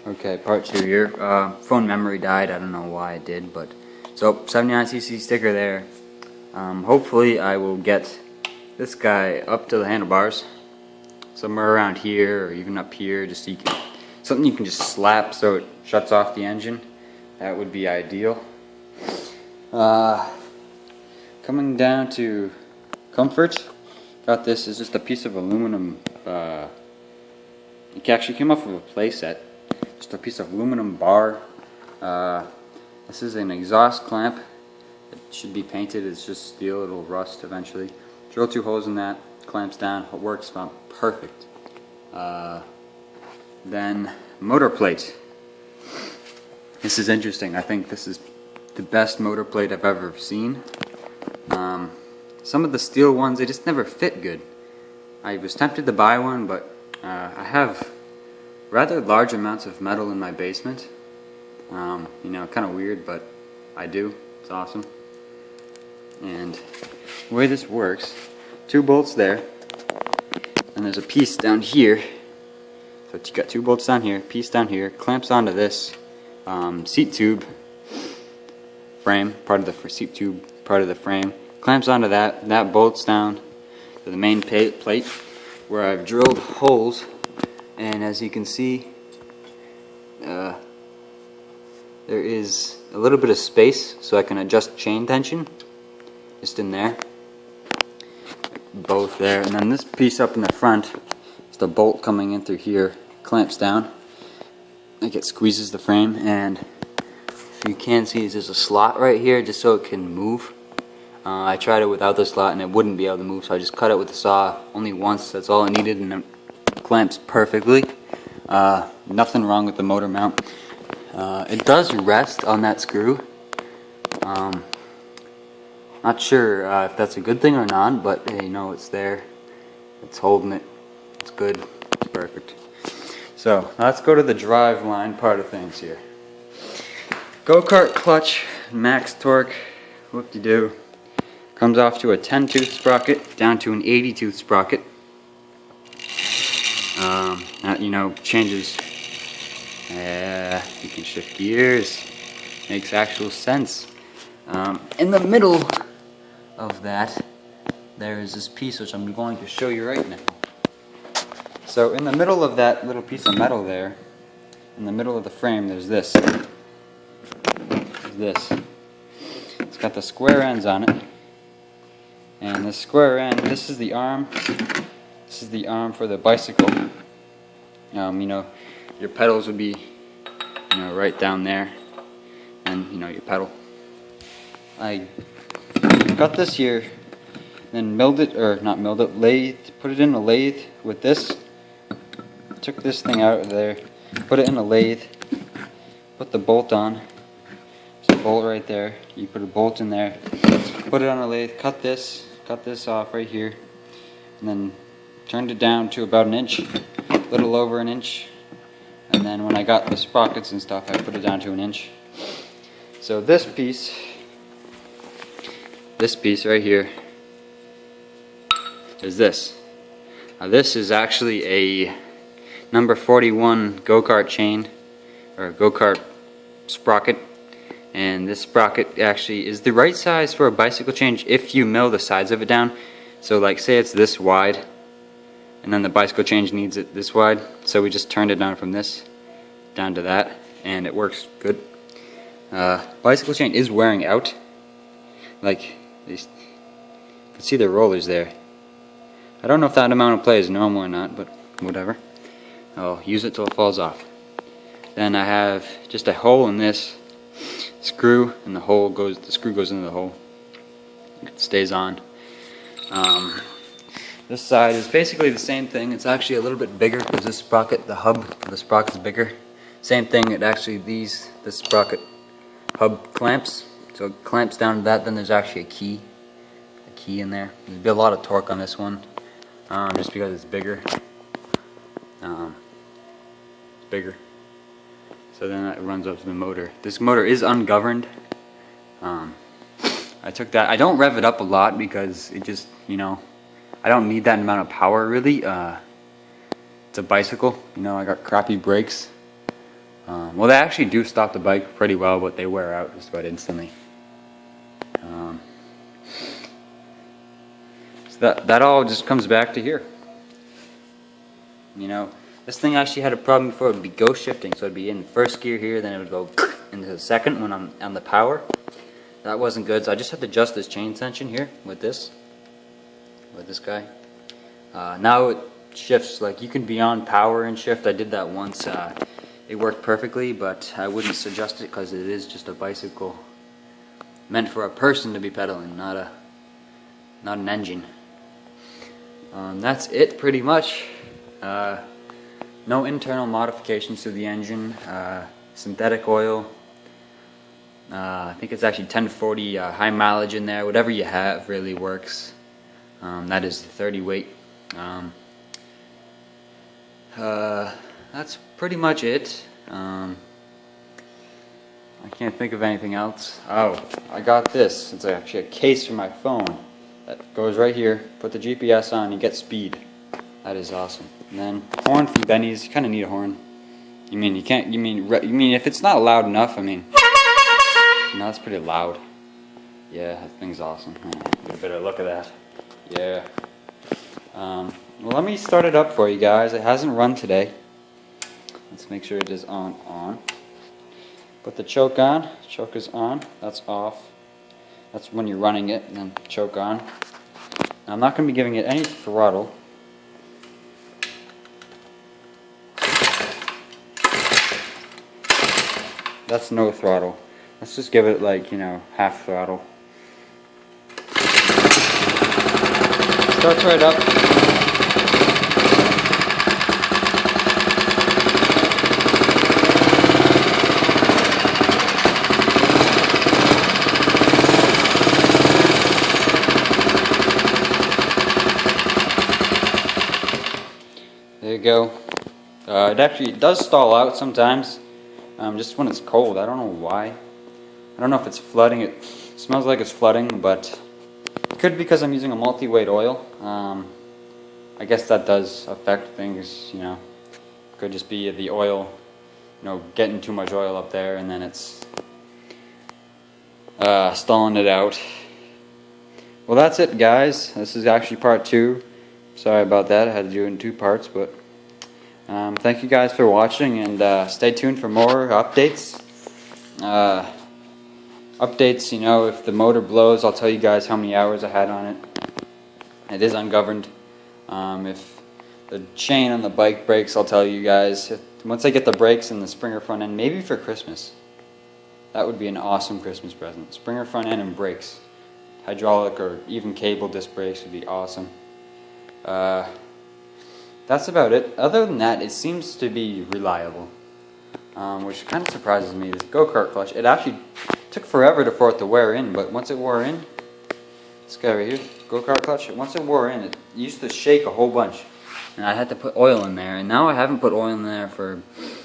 Okay, part 2 here. Phone memory died. I don't know why it did, but so 79cc sticker there. Hopefully I will get this guy up to the handlebars, somewhere around here or even up here, just so you can, something you can just slap so it shuts off the engine. That would be ideal. Coming down to comfort, got this is just a piece of aluminum. It actually came off of a play set. Just a piece of aluminum bar. This is an exhaust clamp. It should be painted. It's just steel. It'll rust eventually. Drill 2 holes in that. Clamps down. It works perfect. Then motor plate. This is interesting. I think this is the best motor plate I've ever seen. Some of the steel ones, they just never fit good. I was tempted to buy one, but I have rather large amounts of metal in my basement. You know, kind of weird, but I do. It's awesome. And the way this works, 2 bolts there, and there's a piece down here. So you got 2 bolts down here, piece down here, clamps onto this seat tube frame, part of the seat tube, part of the frame, clamps onto that. That bolts down to the main plate, where I've drilled holes. And as you can see, there is a little bit of space so I can adjust chain tension just in there, both there. And then this piece up in the front is the bolt coming in through here, clamps down like it squeezes the frame. And if you can see, there's a slot right here just so it can move. I tried it without the slot and it wouldn't be able to move, so I just cut it with the saw only once. That's all it needed, and it clamps perfectly. Nothing wrong with the motor mount. It does rest on that screw. Not sure if that's a good thing or not, but you know, it's there. It's holding it. It's good. It's perfect. So let's go to the drive line part of things here. Go-kart clutch, max torque, whoop-de-doo. Comes off to a 10-tooth sprocket down to an 80-tooth sprocket. That, you know, changes. You can shift gears. Makes actual sense. In the middle of that, there is this piece which I'm going to show you right now. So in the middle of that little piece of metal there, in the middle of the frame, there's this. It's got the square ends on it. And the square end, this is the arm. This is the arm for the bicycle. You know, your pedals would be, you know, right down there, and you know, your pedal. I got this here, then milled it, or not milled it, lathe, put it in a lathe with this. Took this thing out of there, put it in a lathe, put the bolt on. There's a bolt right there. You put a bolt in there, put it on a lathe, cut this off right here, and then turned it down to about 1 inch, a little over 1 inch, and then when I got the sprockets and stuff, I put it down to 1 inch. So this piece right here is this. Now this is actually a number 41 go-kart chain, or go-kart sprocket. And this sprocket actually is the right size for a bicycle chain if you mill the sides of it down. So like, say it's this wide, and then the bicycle chain needs it this wide. So we just turned it down from this down to that, and it works good. Bicycle chain is wearing out. Like, you can see the rollers there. I don't know if that amount of play is normal or not, but whatever. I'll use it till it falls off. Then I have just a hole in this screw, and the screw goes into the hole. It stays on. This side is basically the same thing. It's actually a little bit bigger because this sprocket, the hub of the sprocket is bigger. Same thing. It actually this sprocket hub clamps, so it clamps down to that. Then there's actually a key in there. There'll be a lot of torque on this one, just because it's bigger. It's bigger. So then it runs up to the motor. This motor is ungoverned. I took that. I don't rev it up a lot because it just, you know, I don't need that amount of power really. It's a bicycle, you know, I got crappy brakes. Well, they actually do stop the bike pretty well, but they wear out just about instantly. So that all just comes back to here. You know, this thing actually had a problem before. It would be ghost shifting, so it'd be in first gear here, then it would go into the second when I'm on the power. That wasn't good, so I just had to adjust this chain tension here with this guy. Now it shifts, like you can be on power and shift. I did that once. It worked perfectly, but I wouldn't suggest it because it is just a bicycle meant for a person to be pedaling, not an engine. That's it pretty much. No internal modifications to the engine. Synthetic oil. I think it's actually 1040 high mileage in there. Whatever you have really works. That is 30 weight. That's pretty much it. I can't think of anything else. Oh, I got this. It's actually a case for my phone that goes right here. Put the GPS on, you get speed. That is awesome. And then horn from Benny's. You kind of need a horn. You mean you can't? You mean if it's not loud enough? I mean, no, that's pretty loud. Yeah, that thing's awesome. Get a better look at that. Yeah. Well, let me start it up for you guys. It hasn't run today. Let's make sure it is on. Put the choke on. Choke is on. That's off. That's when you're running it, and then choke on. Now, I'm not going to be giving it any throttle. That's no throttle. Let's just give it like, you know, half throttle. Starts right up. There you go. It actually does stall out sometimes, just when it's cold. I don't know why. I don't know if it's flooding. It smells like it's flooding, but it could be because I'm using a multi-weight oil. I guess that does affect things, you know. Could just be the oil, you know, getting too much oil up there, and then it's stalling it out. Well, that's it, guys. This is actually part 2. Sorry about that. I had to do it in 2 parts, but thank you guys for watching, and stay tuned for more updates. You know, if the motor blows, I'll tell you guys how many hours I had on it. It is ungoverned. If the chain on the bike breaks, I'll tell you guys. Once I get the brakes and the Springer front end, maybe for Christmas. That would be an awesome Christmas present. Springer front end and brakes. Hydraulic or even cable disc brakes would be awesome. That's about it. Other than that, it seems to be reliable, which kind of surprises me. This go-kart clutch, it actually took forever for it to wear in, but once it wore in, this guy right here, go-kart clutch, once it wore in, it used to shake a whole bunch, and I had to put oil in there, and now I haven't put oil in there for, you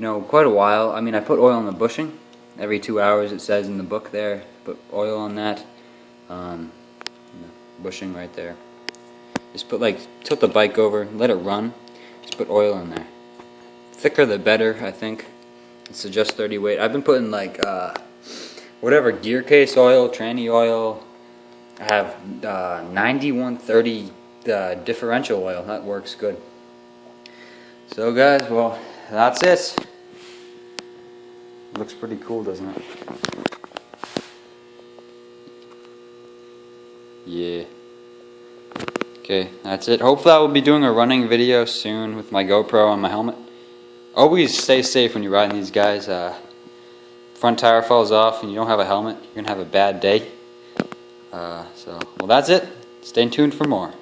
know, quite a while. I mean, I put oil in the bushing every 2 hours. It says in the book there, put oil on that, bushing right there. Just put, like, tilt the bike over, let it run, just put oil in there. Thicker the better, I think. It's just 30 weight. I've been putting, like, whatever gear case oil, tranny oil. I have 9130 differential oil. That works good. So, guys, well, that's it. Looks pretty cool, doesn't it? Yeah. Okay, that's it. Hopefully I will be doing a running video soon with my GoPro and my helmet. Always stay safe when you're riding these guys. Front tire falls off and you don't have a helmet, you're going to have a bad day. Well, that's it. Stay tuned for more.